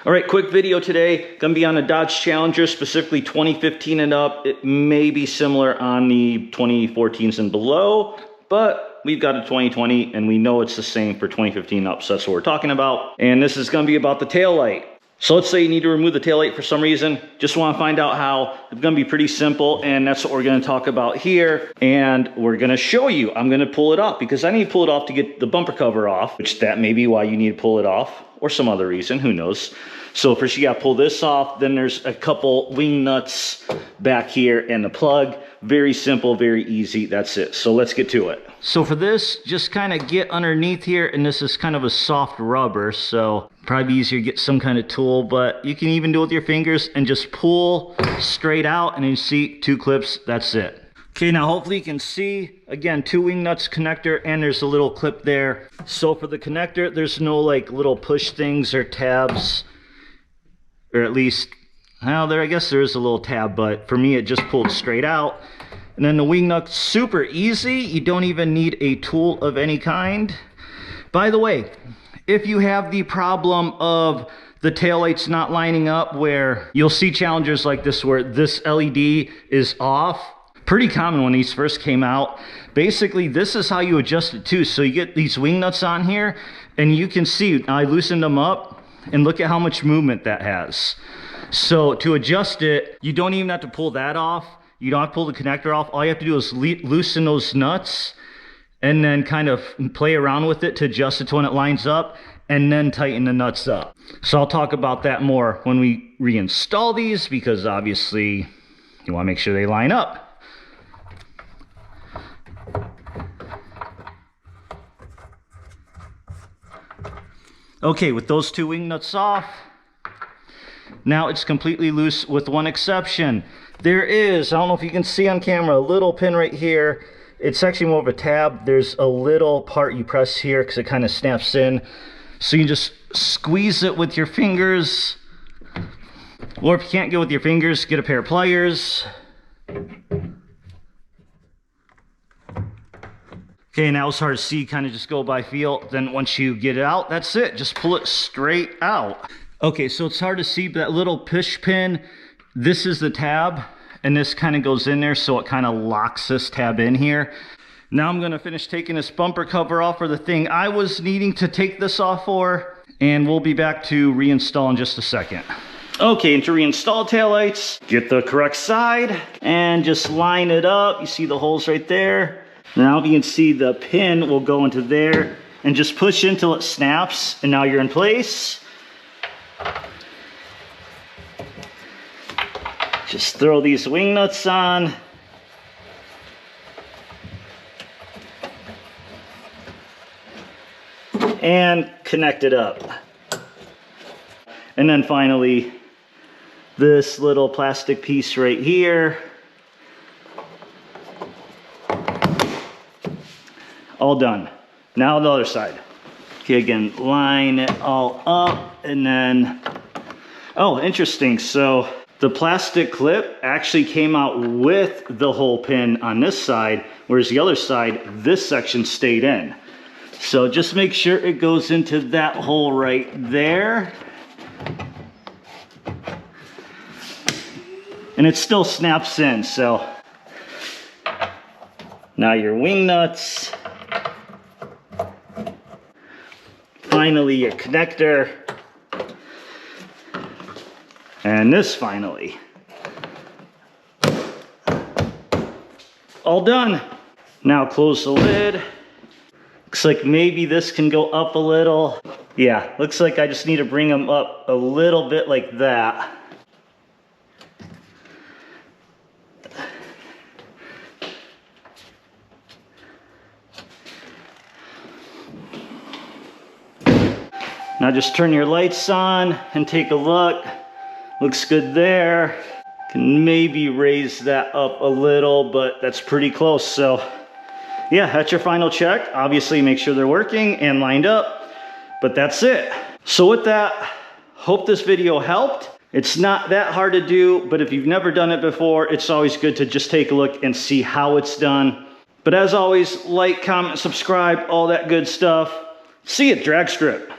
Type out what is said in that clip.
All right, quick video today. Gonna be on a Dodge Challenger, specifically 2015 and up. It may be similar on the 2014s and below, but we've got a 2020 and we know it's the same for 2015 up, so that's what we're talking about. And this is gonna be about the tail light. So let's say you need to remove the taillight for some reason, just want to find out how. It's going to be pretty simple, and that's what we're going to talk about here. And we're going to show you. I'm going to pull it off because I need to pull it off to get the bumper cover off, which that may be why you need to pull it off, or some other reason, who knows. So first you got to pull this off, then there's a couple wing nuts back here and the plug. Very simple, very easy, that's it. So let's get to it. So for this, just kind of get underneath here, and this is kind of a soft rubber, so probably easier to get some kind of tool, but you can even do it with your fingers and just pull straight out, and then you see 2 clips, that's it. Okay, now hopefully you can see, again, 2 wing nuts connector, and there's a little clip there. So for the connector, there's no like little push things or tabs, or at least, well, there, I guess there is a little tab, but for me it just pulled straight out. And then the wing nut's super easy. You don't even need a tool of any kind. By the way, if you have the problem of the taillights not lining up, where you'll see Challengers like this where this LED is off, pretty common when these first came out. Basically, this is how you adjust it too. So you get these wing nuts on here, and you can see I loosened them up, and look at how much movement that has. So to adjust it, you don't even have to pull that off. You don't have to pull the connector off. All you have to do is loosen those nuts and then kind of play around with it to adjust it to when it lines up, and then tighten the nuts up. So I'll talk about that more when we reinstall these, because obviously you want to make sure they line up. Okay, with those 2 wing nuts off, now it's completely loose with one exception. There is, I don't know if you can see on camera, a little pin right here. It's actually more of a tab. There's a little part you press here because it kind of snaps in. So you just squeeze it with your fingers. Or if you can't get it with your fingers, get a pair of pliers. Okay, now it's hard to see, kind of just go by feel. Then once you get it out, that's it. Just pull it straight out. Okay, so it's hard to see, but that little push pin, this is the tab, and this kind of goes in there, so it kind of locks this tab in here. Now I'm going to finish taking this bumper cover off for the thing I was needing to take this off for, and we'll be back to reinstall in just a second. Okay, and to reinstall taillights, get the correct side and just line it up. You see the holes right there. Now you can see the pin will go into there, and just push until it snaps, and now you're in place. Just throw these wing nuts on. And connect it up. And then finally, this little plastic piece right here. All done. Now the other side. Okay, again, line it all up, and then, oh, interesting. So the plastic clip actually came out with the hole pin on this side, whereas the other side, this section stayed in. So just make sure it goes into that hole right there. And it still snaps in, so now your wing nuts. Finally, your connector. And this finally. All done. Now close the lid. Looks like maybe this can go up a little. Yeah, looks like I just need to bring them up a little bit like that. Now just turn your lights on and take a look. Looks good there. Can maybe raise that up a little, but that's pretty close. So yeah, that's your final check. Obviously make sure they're working and lined up, but that's it. So with that, hope this video helped. It's not that hard to do, but if you've never done it before, it's always good to just take a look and see how it's done. But as always, like, comment, subscribe, all that good stuff. See you at Drag Strip.